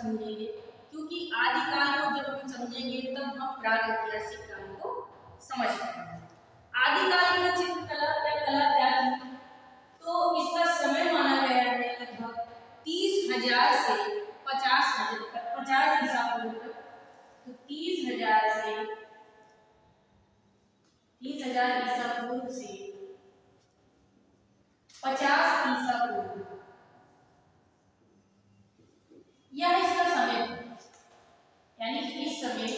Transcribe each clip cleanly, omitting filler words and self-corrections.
समझेंगे, क्योंकि आदिकाल को जब हम समझेंगे तब हम प्रागैतिहासिक काल को समझ पाएंगे। आदिकाल की चित्रकला या कला क्या थी, तो इसका समय माना गया है लगभग 30,000 से 50 ईसा पूर्व तक। तो 30,000 ईसा पूर्व से 50 ईसा पूर्व, यह इसका समय था। यानी इस समय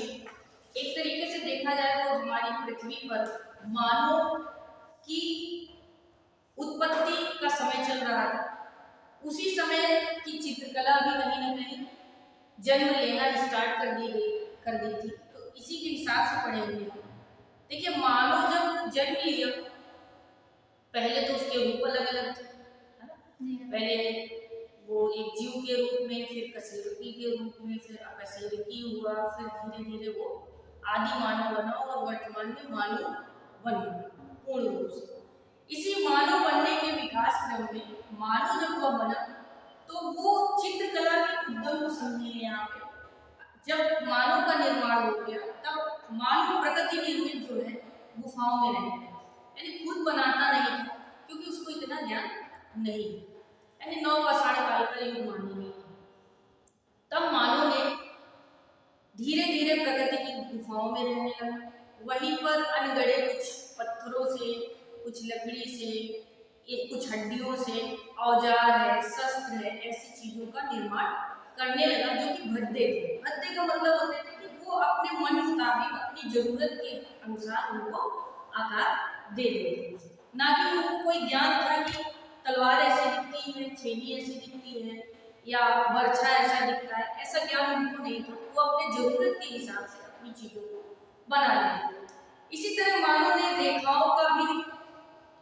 एक तरीके से देखा जाए तो हमारी पृथ्वी पर मानव की उत्पत्ति का समय चल रहा था। उसी समय की चित्रकला भी कहीं ना कहीं जन्म लेना स्टार्ट कर दी थी। तो इसी के हिसाब से पढ़ेंगे। देखिए, मानव जब जन्म लिया, पहले तो उसके रूप अलग अलग थे, है ना? पहले वो एक जीव के रूप में, फिर कशेरुकी के रूप में, फिर अकशेरुकी हुआ, फिर धीरे धीरे वो आदि मानव बना और वर्तमान में मानव बन गया पूर्ण रूप से। इसी मानव बनने के विकास क्रम में मानव जब वह बना तो वो चित्रकला के उद्गम को समझिए। यहाँ पे जब मानव का निर्माण हो गया तब मानव प्रकृति निर्मित जो है गुफाओं में रहने लगा, यानी खुद बनाता नहीं था, क्योंकि उसको इतना ज्ञान नहीं, यानी नवपाषाण काल का युग मानेंगे। तब मानव ने धीरे धीरे प्रकृति की गुफाओं में रहने लगा। वहीं पर अनगढ़े कुछ पत्थरों से, कुछ लकड़ी से, कुछ हड्डियों से औजार है, शस्त्र है, ऐसी चीजों का निर्माण करने लगा, जो कि भद्दे थे। भद्दे का मतलब होते थे कि वो अपने मन मुताबिक अपनी जरूरत के अनुसार उनको आकार दे देते थे, ना कि उनको कोई ज्ञान था कि तलवार ऐसी दिखती है, छेनी ऐसी दिखती है, या बर्छा ऐसा दिखता है। ऐसा ज्ञान उनको नहीं था। वो अपने जरूरत के हिसाब से अपनी चीजों को बना लेते। इसी तरह मानव ने रेखाओं का भी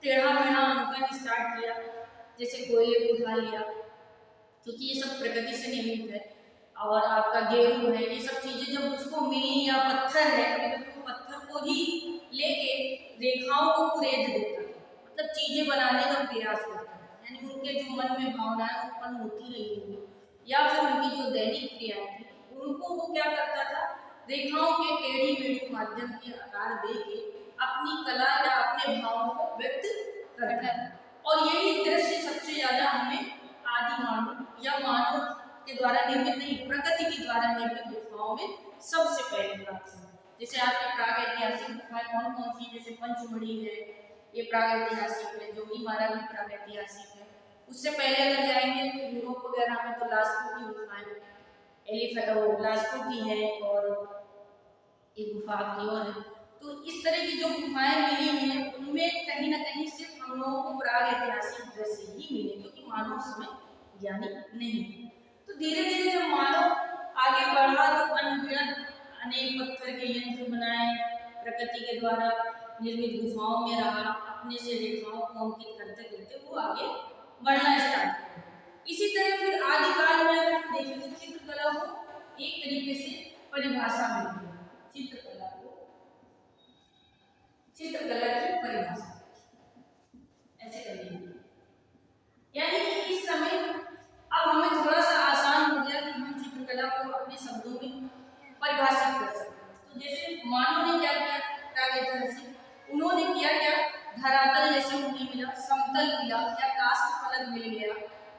टेढ़ा मेढ़ा अंकन स्टार्ट किया, जैसे कोयले को उठा लिया, क्योंकि ये सब प्रकृति से निर्मित है। और आपका गेरू है, ये सब चीजें जब उसको मिली, या पत्थर है, कभी कभी पत्थर को ही लेके रेखाओं को कुरेद देता था, मतलब चीजें बनाने का प्रयास करता है। यानी उनके जो मन में भावनाएं उत्पन्न होती रही होंगी, या फिर उनकी जो दैनिक क्रियाएं थी, उनको वो क्या करता था, रेखाओं के टेढ़ी मेढ़ी माध्यम के आकार दे के अपनी कला या अपने भावों को व्यक्त करता है। और यही दृश्य सबसे ज्यादा हमें आदि मानव या मानव के द्वारा निर्मित नहीं, प्रकृति के द्वारा निर्मित गुफाओं में सबसे पहले प्राप्त है। जैसे आपके प्रागैतिहासिक गुफाएं कौन कौन सी, जैसे पंचमढ़ी है, ये प्रागैतिहासिक है, जोगीमारा भी प्रागैतिहासिक है। उससे पहले अगर जाएंगे यूरोप वगैरह में तो लास्को की गुफाएं, लास्को की है, और एक गुफा की और है। तो इस तरह की जो गुफाएं मिली हैं, उनमें कहीं ना कहीं सिर्फ हम लोगों को प्रागैतिहासिक दृश्य ही मिले, क्योंकि मानव उसमें ज्ञानी नहीं। तो धीरे धीरे जब मानव आगे बढ़ा तो अनगिनत अनेक पत्थर के यंत्र बनाए, प्रकृति के द्वारा निर्मित गुफाओं में रहा, अपने से रेखाओं को अंकित करते करते वो आगे बढ़ना स्टार्ट किया। इसी तरह फिर आदिकाल में अगर हम देखें तो चित्रकला को एक तरीके से परिभाषा मिलती है। चित्रकला की परिभाषा ऐसे करेंगे, यानी कि इस समय अब हमें थोड़ा सा आसान हो गया कि हम चित्रकला को अपने शब्दों में परिभाषित कर सकते हैं। तो जैसे मानव ने क्या किया, प्रागैतिहासिक, उन्होंने किया क्या, धरातल जैसे उन्हें मिला, समतल मिला, या काष्ठ फलक मिल गया,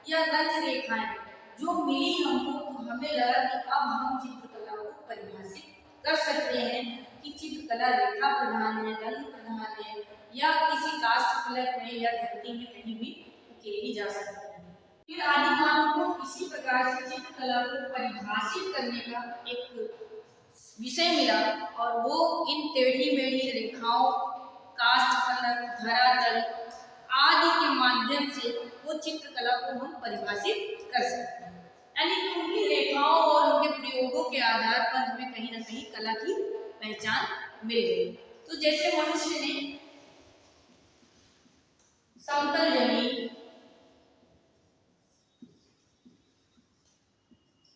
या रंग रेखाएं जो मिली हमको, तो हमें लगा कि अब हम चित्रकला को परिभाषित कर सकते हैं कि चित्रकला रेखा प्रधान है, रंग प्रधान है, या किसी काष्ठ फलक में या धरती में कहीं भी उकेरी जा सकती है। फिर आदिमानव को इसी प्रकार से चित्रकला को परिभाषित करने का एक विषय मिला, और वो इन टेढ़ी मेढ़ी रेखाओं, काष्ठ फलक, धरातल आदि के माध्यम से वो चित्रकला को हम परिभाषित कर सकते हैं। यानी कि उनकी रेखाओं और उनके प्रयोगों के आधार पर हमें कहीं ना कहीं कला की पहचान मिल गई। तो जैसे मनुष्य ने समतल जमीन,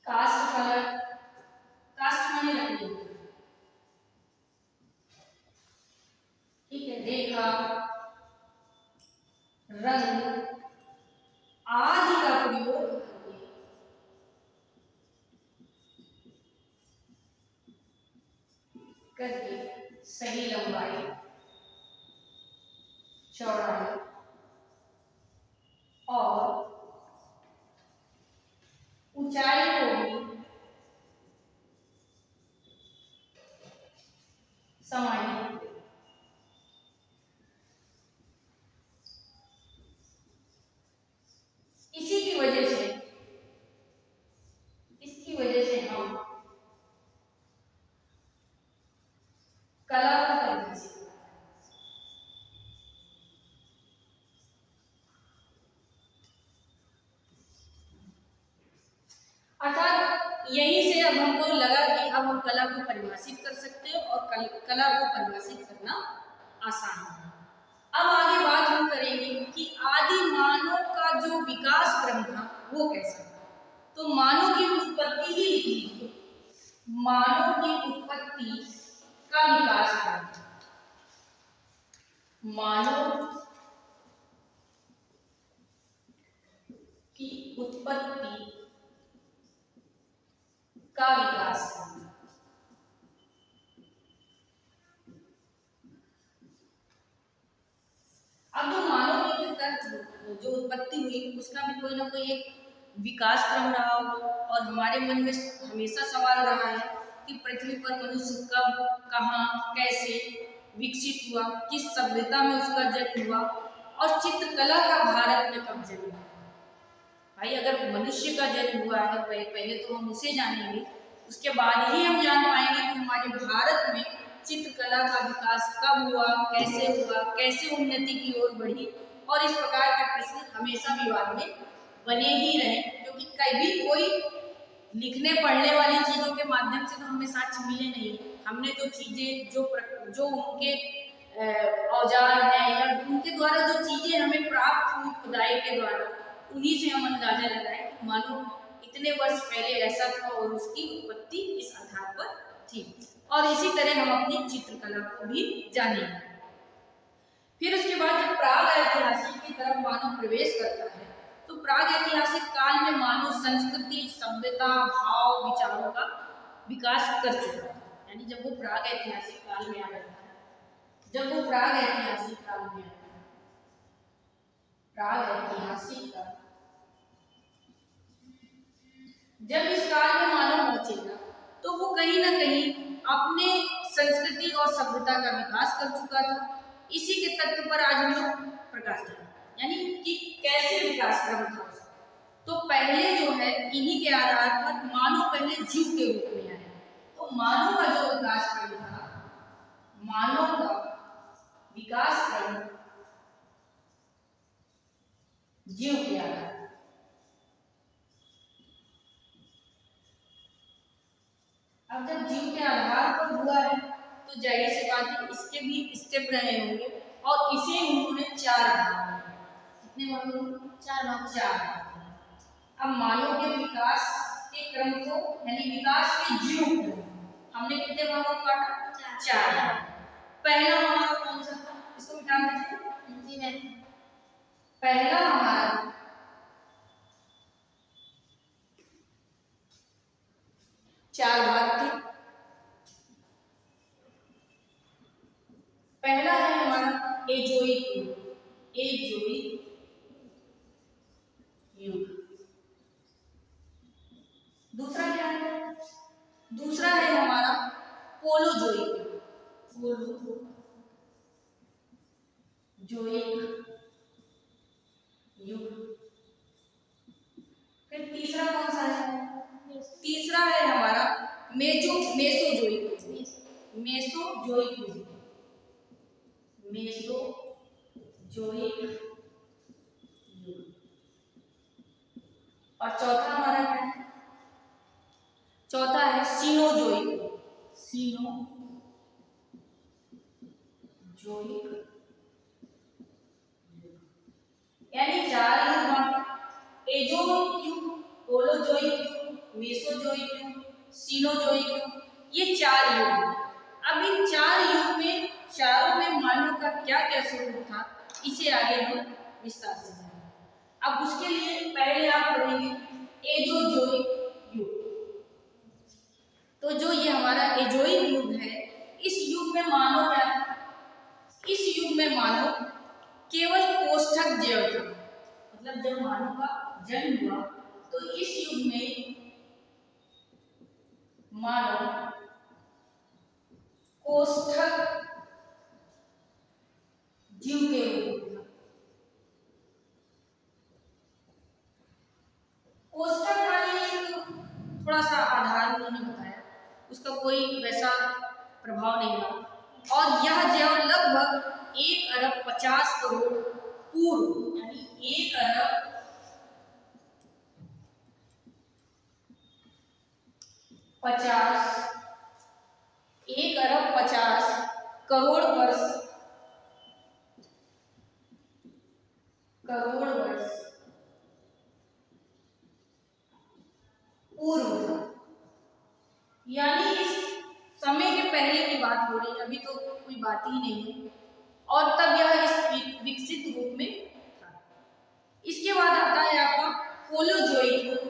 काष्ठ फलक, काष्ठ माने लकड़ी, ठीक है, रेखा, रंग आदि का प्रयोग है और ऊंचाई को भी समाहित। इसकी वजह से हम कला को परिभाषित करते हैं। अर्थात यहीं से अब हमको लगा कि अब हम कला को परिभाषित कर सकते हैं और कला को परिभाषित करना आसान है। अब आगे बात हम करेंगे कि आदि मानव का जो विकास क्रम था वो कैसा था। तो मानव की उत्पत्ति ही लिखी है, मानव की उत्पत्ति का विकास क्रम, मानव की उत्पत्ति का विकास क्रम। अब जो मानव की जो उत्पत्ति हुई उसका भी कोई ना कोई एक विकास क्रम रहा होगा और हमारे मन में हमेशा सवाल रहा है कि पृथ्वी पर मनुष्य कब, कहाँ, कैसे विकसित हुआ, किस सभ्यता में उसका जन्म हुआ और चित्रकला का भारत में कब जन्म हुआ। भाई अगर मनुष्य का जन्म हुआ है पहले तो हम उसे जानेंगे, उसके बाद ही हम जान पाएंगे कि हमारे भारत में चित्रकला का विकास कब हुआ, कैसे उन्नति की ओर बढ़ी। और इस प्रकार के प्रश्न हमेशा विवाद में बने ही रहे, क्योंकि कभी कोई लिखने पढ़ने वाली चीजों के माध्यम से तो हमें साक्ष्य मिले नहीं। हमने जो चीजें जो उनके औजार हैं या उनके द्वारा जो चीजें हमें प्राप्त हुई खुदाई के द्वारा, उन्हीं से हम अंदाजा लगाए कि मानो इतने वर्ष पहले ऐसा था और उसकी उत्पत्ति इस आधार पर थी। और इसी तरह हम अपनी चित्रकला को भी जानेंगे। फिर उसके बाद जब प्राग ऐतिहासिक की तरफ मानव प्रवेश करता है तो प्राग ऐतिहासिक काल में मानव संस्कृति, सभ्यता, भाव, विचारों का विकास कर चुका है। यानी जब वो प्राग ऐतिहासिक काल में आ जाता है, जब वो प्राग ऐतिहासिक काल में आता है, प्राग ऐतिहासिक काल, जब इस काल में मानव पहुंचेगा तो वो कहीं ना कहीं अपने संस्कृति और सभ्यता का विकास कर चुका था। इसी के तथ्य पर आज हम लोग प्रकाश डालेंगे, यानी कि कैसे विकास क्रम था उसका। तो पहले जो है इन्हीं के आधार पर मानव पहले जीव के रूप में आया। तो मानव का जो विकास क्रम था, मानव का विकास क्रम जीव के आधार पर। अब जब जीव के आधार पर हुआ है तो जाहिर सी बात है इसके भी स्टेप रहे होंगे और इसे उन्होंने 4 भाग, कितने भाग? 4 भाग। अब मानव के विकास के क्रम को यानी विकास के जीव हमने कितने भागों में बांटा? 4। पहला हमारा कौन सा था? इसको मिटा दीजिए। पहला हमारा 4 भाग थे। पहला है हमारा एजोइक युग। दूसरा क्या है? दूसरा है हमारा पोलोजोइक युग। फिर तीसरा कौन सा है? तीसरा है हमारा मेसोजोइक युग। और चौथा हमारा क्या है? चौथा है सीनोजोइक यानी 4 युग बांटे, एजोइक युग, पोलोजोइक युग, मेसोजोइक युग, सीनोजोइक युग, ये 4 युग। अब इन 4 युग में चारों में मानव का क्या क्या स्वरूप था, इसे आगे हम विस्तार से जानेंगे। अब उसके लिए पहले आप पढ़ेंगे एजोजोइक युग। तो जो ये हमारा एजोइक युग है, इस युग में मानव क्या था? इस युग में मानव केवल कोष्ठक जैव था। मतलब जब मानव का जन्म हुआ तो इस युग में मानव कोष्ठक जीव के रूप में था। कोष्ठक वाले थोड़ा सा आधार उन्होंने बताया, उसका कोई वैसा प्रभाव नहीं रहा। और यह जैव लगभग 1 अरब 50 करोड़ पूर्व, यानी 1 अरब 50 करोड़ वर्ष पूर्व, यानी इस समय के पहले की बात हो रही है, अभी तो कोई बात ही नहीं है। और तब यह इस विकसित रूप में था। इसके बाद आता है आपका होलोजोइक युग,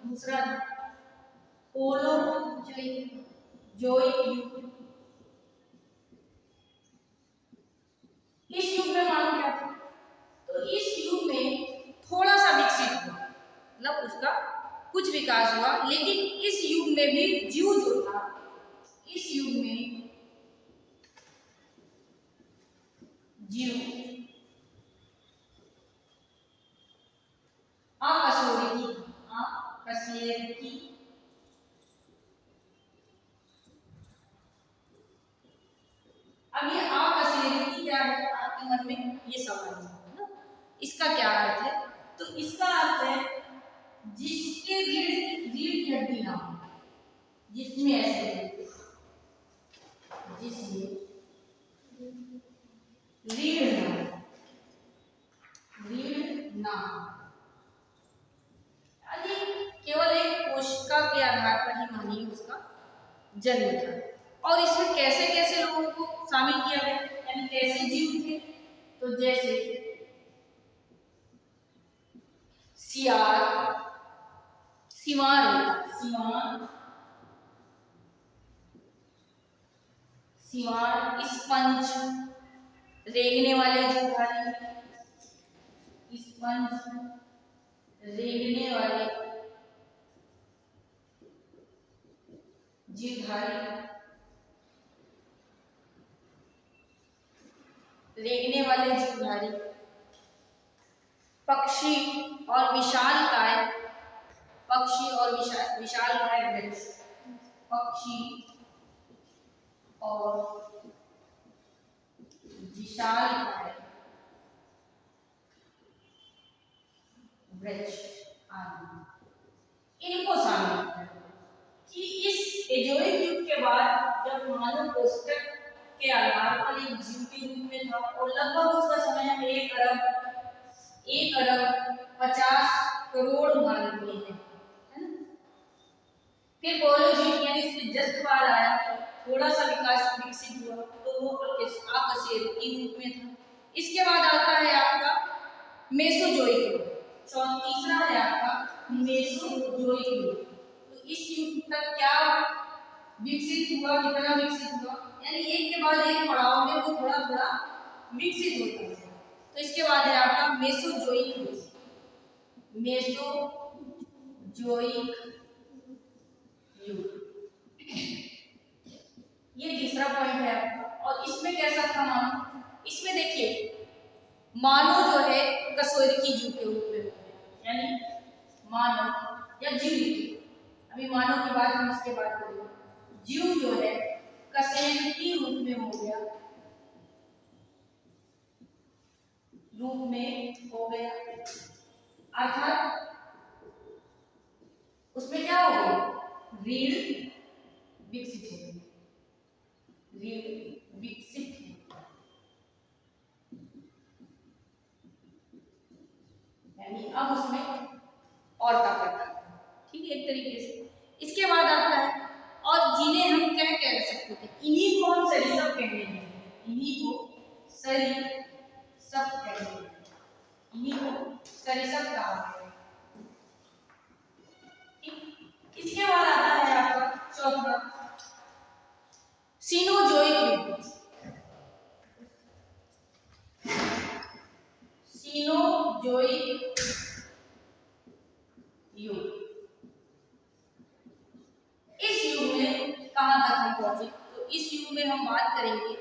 दूसरा होलोजोइक युग। इस युग में मालूम क्या था? तो इस युग में थोड़ा सा विकसित हुआ, मतलब उसका कुछ विकास हुआ, लेकिन इस युग में भी जीव जो था, इस युग में जीव अकशेरुकी अब ये अकशेरुकी क्या है आपके मन में ये सवाल है ना, इसका क्या अर्थ है? तो इसका अर्थ है जिसके रीढ़ की हड्डी ना हो, जिसमें ऐसे जिसमें रीढ़ ना यानी केवल एक कोशिका के आधार पर ही मानिए उसका जन्म था। और इसमें कैसे कैसे लोगों को शामिल किया गया, यानी कैसे जीव थे? तो जैसे सिवार, स्पंज, रेंगने वाले जीवधारी, स्पंज, रेंगने वाले जीवधारी, पक्षी और विशालकाय वृक्ष, पक्षी और विशालकाय वृक्ष आदि, इनको शामिल किया कि इस एजोइक युग के बाद जब मानव कोष्ठक के आधार पर एक जीव के रूप में था और लगभग उसका समय 1 अरब 50 करोड़ मान लिए हैं, है ना? फिर होलोजोइक यानी इसमें जस्ट बाद आया, थोड़ा सा विकसित हुआ तो वो अकशेरुकी रूप में था। इसके बाद आता है आपका मेसोजोइक युग, तीसरा है आपका मेसोजोइक युग। तो इस युग तक क्या विकसित हुआ, कितना विकसित हुआ, यानी एक के बाद एक पड़ाव में वो थोड़ा थोड़ा विकसित होता है। तो इसके बाद है आपका मेसोजोइक युग, ये तीसरा पॉइंट है आपका। और इसमें कैसा था मानव? इसमें देखिए मानव जो है कशेरुकी जीव के रूप में, यानी मानव या जीव, अभी मानव की बात हम इसके बाद करेंगे, जीव जो है कशेरुकी रूप में हो गया, अर्थात उसमें क्या हो गया, रीढ़ विकसित है, यानी अब उसमें और ताकत है, ठीक है, एक तरीके से। इसके बाद आता है और जिन्हें हम क्या कह सकते थे, इन्हीं को हम सरीसृप कहते हैं, इन्हीं को सरीसृप कहते हैं, इन्हीं को सरीसृप कहा है। इसके बाद आता है आपका चौथा सीनोजोइक युग। सीनोजोइक युग। इस युग में कहां तक हम पहुंचे, तो इस युग में हम बात करेंगे,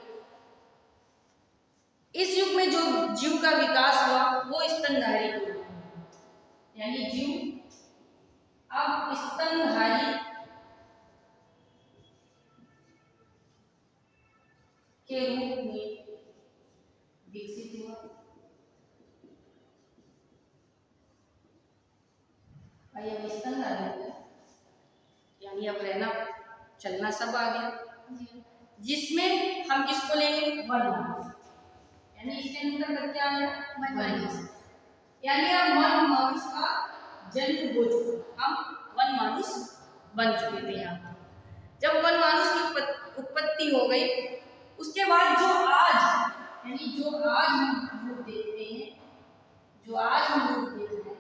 इस युग में जो जीव का विकास हुआ वो स्तनधारी युग, यानी जीव अब स्तनधारी के रूप में विकसित हुआ। भाई अब स्तनधारी हो गया, यानी अब रहना चलना सब आ गया, जिसमें हम किसको लेंगे, वन मानुष, यानी इसके अंतर्गत क्या है, वन मानुष, यानी अब वन मानुष का जन्म हो चुका, हम वन मानुष बन चुके थे। यहाँ जब वन मानुष की उत्पत्ति हो गई, उसके बाद जो आज, यानी जो आज हम रूप देखते हैं, जो आज हम रूप देख रहे हैं,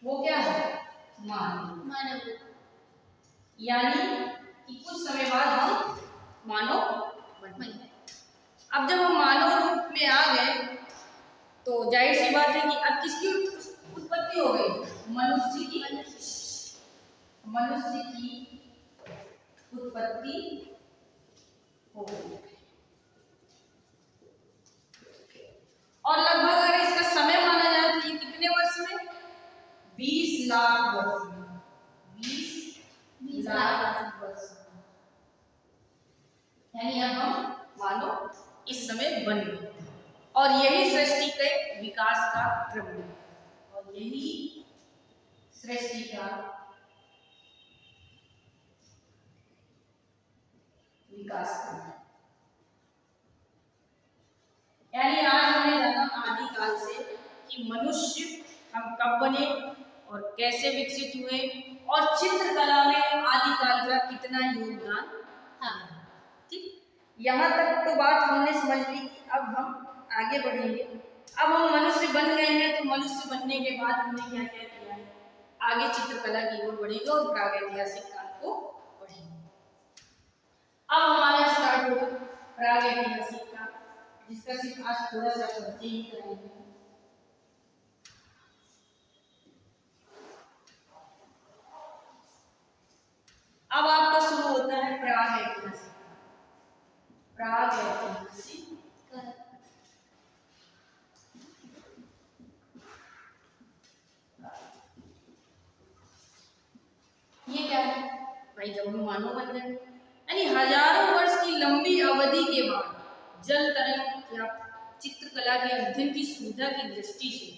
वो क्या है, मानव, यानी कि कुछ समय बाद हम मानव बन गए। अब जब हम मानव रूप में आ गए तो जाहिर सी बात है कि अब किसकी उत्पत्ति हो गई, मनुष्य की उत्पत्ति हो गई। और लगभग अगर इसका समय माना जाए तो ये कितने वर्ष में, 20 लाख वर्ष में, 20 लाख वर्ष, यानी अब हम मानो इस समय बन गए। और यही सृष्टि के विकास का क्रम है, और यही सृष्टि का विकास क्रम है। यानी आज हमने जाना आदिकाल से कि मनुष्य हम कब बने और कैसे विकसित हुए, और चित्रकला में आदिकाल का कितना योगदान था। ठीक, यहाँ तक तो बात हमने समझ ली कि अब हम आगे बढ़ेंगे। अब हम मनुष्य बन गए हैं, तो मनुष्य बनने के बाद हमने क्या क्या किया है, आगे चित्रकला की ओर बढ़ेंगे और प्रागैतिहासिक काल को पढ़ेंगे। अब हमारा स्टार्ट होगा प्रागैतिहासिक काल, जिसका सिर्फ आज थोड़ा सा परिचय ही करेंगे। अब आपका शुरू होता है प्रागैतिहासिक काल। ये क्या है भाई, जब हम मानव बन गए, यानी हजारों वर्ष की लंबी अवधि के बाद जल तरंग या चित्रकला के अध्ययन की सुविधा की दृष्टि से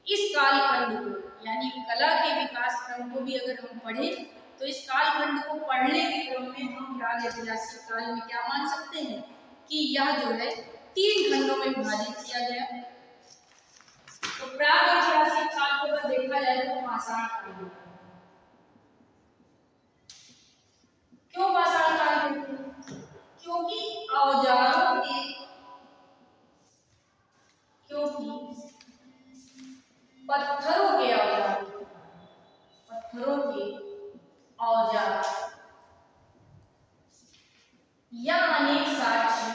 इस कालखंड को, यानी कला के विकास क्रम को भी अगर हम पढ़ें, तो इस कालखंड को पढ़ने के क्रम में हम प्रागैतिहासिक काल में क्या मान सकते हैं कि यह जो है 3 खंडों में विभाजित किया गया। तो प्रागैतिहासिक काल को अगर देखा जाए तो पाषाण काल, क्यों पाषाण काल कहते हैं, क्योंकि औजारों के, क्योंकि पत्थरों के औजार या अनेक साक्ष्य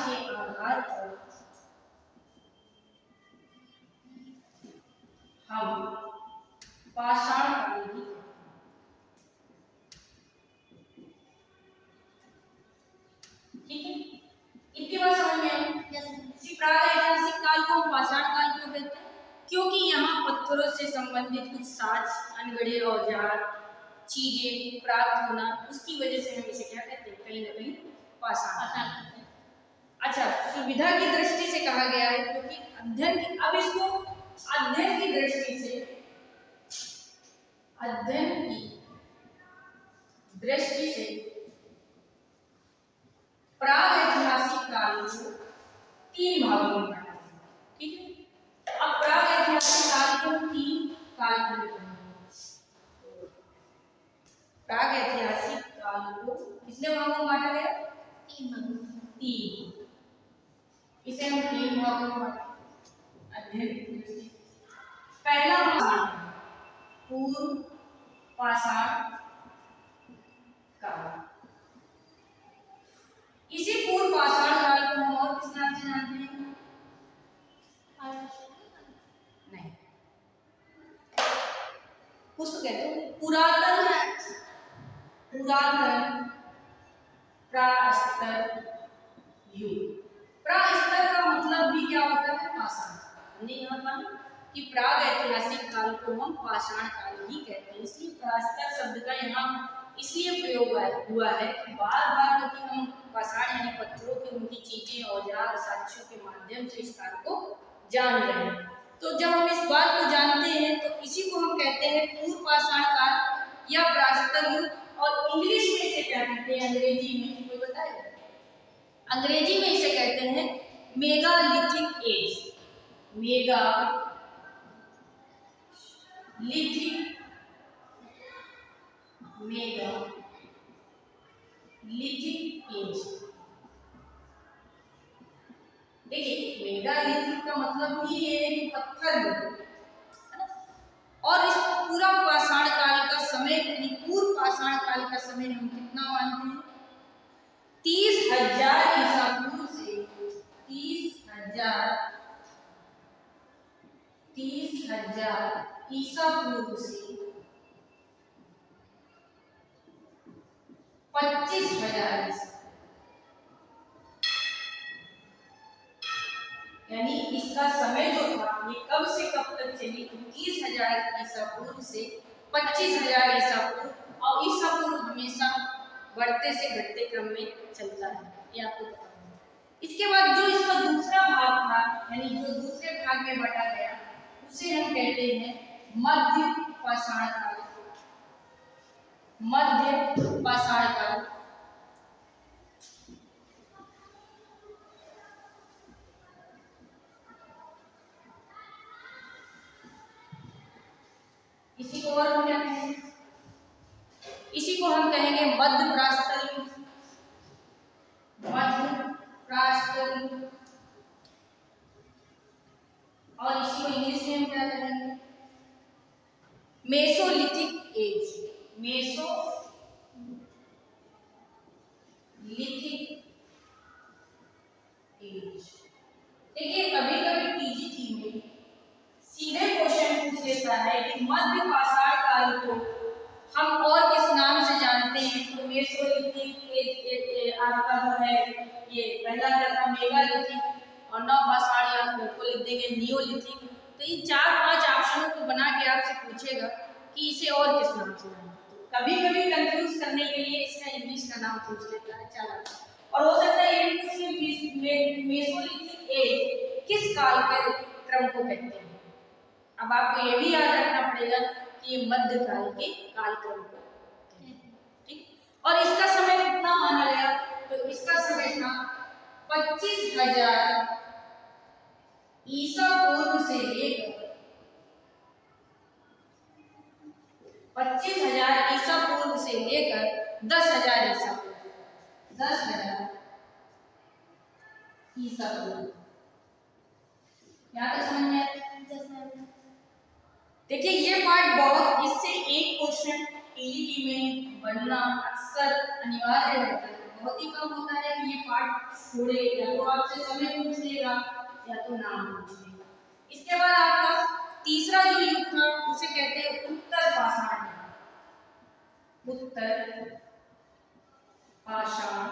के आधार पर हम पाषाण काल की, ठीक है, इतनी बात समझ में आई। प्रागैतिहासिक काल को हम पाषाण काल क्यों कहते हैं, क्योंकि यहाँ पत्थरों से संबंधित कुछ साक्ष्य, अनगढ़े औजार, चीजें प्राप्त होना, उसकी वजह से हम इसे क्या कहते हैं, कहीं ना कहीं पाषाण कहते हैं। अच्छा, सुविधा की दृष्टि से कहा गया है, क्योंकि अध्ययन की, अब इसको अध्ययन की दृष्टि से, अध्ययन की दृष्टि से प्रागैतिहासिक काल को 3 भागों में बांटा है, ठीक है। अब प्रागैतिहासिक काल को 3 काल में प्रागैतिहासिक काल को कितने भागों में बांटा गया, 3। इसे हम 3 भागों में बांटे अध्ययन की दृष्टि से। पहला भाग पूर्व पाषाण काल। इसी पूर्व पाषाण काल को हम और किस नाम से जानते हैं? नहीं, कुछ तो कहते हैं पुरातन प्रास्तर युग। प्रास्तर का मतलब भी क्या होता है? पाषाण। हमने यहाँ माना कि प्राग ऐतिहासिक काल को हम पाषाण काल ही कहते हैं, इसलिए प्रास्तर शब्द का यहाँ इसलिए प्रयोग हुआ है कि बार बार क्योंकि हम पाषाण यानी पत्थरों की उनकी चीजें, औजार, साक्ष्यों के माध्यम से इस काल को जान रहे हैं। तो जब हम इस बात को जानते हैं तो इसी को हम कहते हैं पूर्व पाषाण काल या प्रास्तर युग। और इंग्लिश में इसे क्या कहते हैं? अंग्रेजी में कोई बताएगा? अंग्रेजी में इसे कहते हैं मेगालिथिक एज। Megalithic age. देखिए मेगालिथिक का मतलब ही ये है पत्थर युग, और इस पूरा पाषाण काल का समय यानी पूर्व पाषाण काल का समय हम कितना मानते हैं? 30,000 ईसा पूर्व से 30,000 ईसा पूर्व से 25,000 ईसा, यानी इसका समय जो था ये कब से कब तक चली? 30,000 ईसा पूर्व से 25,000 ईसा पूर्व। और ईसा पूर्व हमेशा बढ़ते से घटते क्रम में चलता है, ये आपको पता है। इसके बाद जो इसका दूसरा भाग था यानी जो दूसरे भाग में बटा गया उसे हम कहते हैं मध्य पाषाण काल। मध्य पाषाण काल। इसी को और हम क्या कहेंगे? इसी को हम कहेंगे मध्य प्रास्तर युग। मध्य प्रास्तर युग। और इसी को इंग्लिश में हम क्या कहेंगे? Mesolithic as. Mesolithic as. देखिए कभी कभी टीजीटी में सीधे क्वेश्चन पूछ लेता है कि मध्य पाषाण काल को हम और किस नाम से जानते हैं? तो मेसोलिथिक एज आपका जो है ये पहला क्या था? मेगालिथिक। और नव पाषाण या को लिख देंगे नियोलिथिक। तो इन 4-5 ऑप्शनों को बना के आपसे पूछेगा कि इसे और किस नाम से जानते हैं। कभी कभी कंफ्यूज करने के लिए इसका इंग्लिश का नाम पूछ लेता है। चलो, और हो सकता है ये पूछ ले मेसोलिथिक एज किस काल के क्रम को कहते हैं। अब आपको ये भी याद रखना पड़ेगा कि ये मध्यकाल के कालक्रम को, ठीक। और इसका समय कितना माना गया? तो इसका समय था 25,000 ईसा पूर्व से लेकर 25,000 ईसा पूर्व से लेकर 10,000 ईसा पूर्व। 10,000 ईसा पूर्व। यहाँ तक समझ में आया? देखिए ये पार्ट बहुत, इससे एक क्वेश्चन टीईटी में बनना अक्सर अनिवार्य होता है। बहुत ही कम होता है कि ये पार्ट छोड़े, या तो आपसे समय पूछ लेगा या तो नाम पूछ लेगा। इसके बाद आपका तीसरा जो युग था उसे कहते हैं उत्तर पाषाण। उत्तर पाषाण।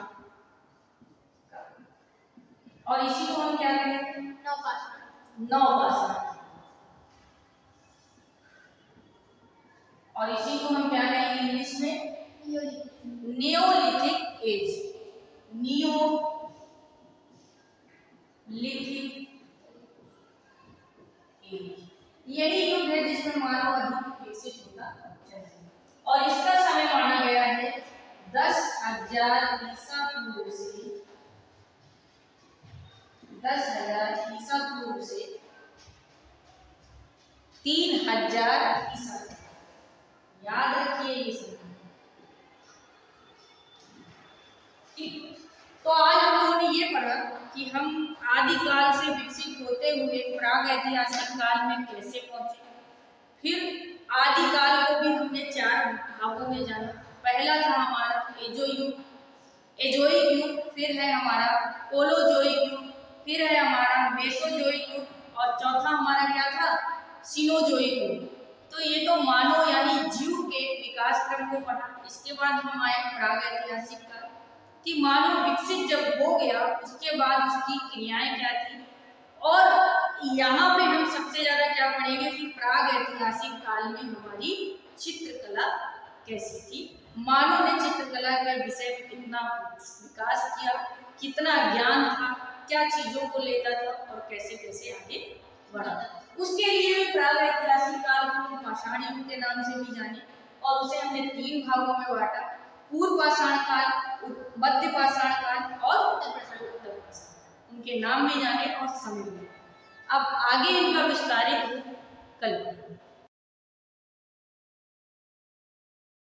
और इसी को हम क्या कहते हैं? नवपाषाण। और इसी को हम क्या कहेंगे इंग्लिश में? Neolithic age. नियोलिथिक एज यही युग है जिसमें मानव अधिक विकसित होता चला। और इसका समय माना गया है 10,000 ईसा पूर्व से 10,000 ईसा पूर्व से 3,000 ईसा। याद रखिए ये सब, ठीक। तो आज हम लोगों ने ये पढ़ा कि हम आदिकाल से विकसित होते हुए प्राग ऐतिहासिक काल में कैसे पहुंचे। फिर आदिकाल को भी हमने 4 भागों में जाना। पहला था हमारा एजोइक युग, फिर है हमारा पोलोजोइक युग, फिर है हमारा मेसोजोइक युग और चौथा हमारा क्या था, सिनोजोइक युग। तो ये तो मानव यानी जीव के विकास क्रम को पढ़ा। इसके बाद हम आए प्रागैतिहासिक काल कि मानव विकसित जब हो गया उसके बाद उसकी क्रियाएं क्या थी। और यहाँ पे हम सबसे ज्यादा क्या पढ़ेंगे कि प्रागैतिहासिक काल में हमारी चित्रकला कैसी थी, मानव ने चित्रकला के विषय में कितना विकास किया, कितना ज्ञान था, क्या चीजों को लेता था और कैसे कैसे आगे बढ़ा। उसके लिए प्रागैतिहासिक काल को हम पाषाण युग के नाम से भी जाने और उसे हमने 3 भागों में बांटा, पूर्व पाषाण काल, मध्य पाषाण काल और उत्तर पाषाण। उनके नाम भी जाने और समय भी। अब आगे इनका विस्तारित कल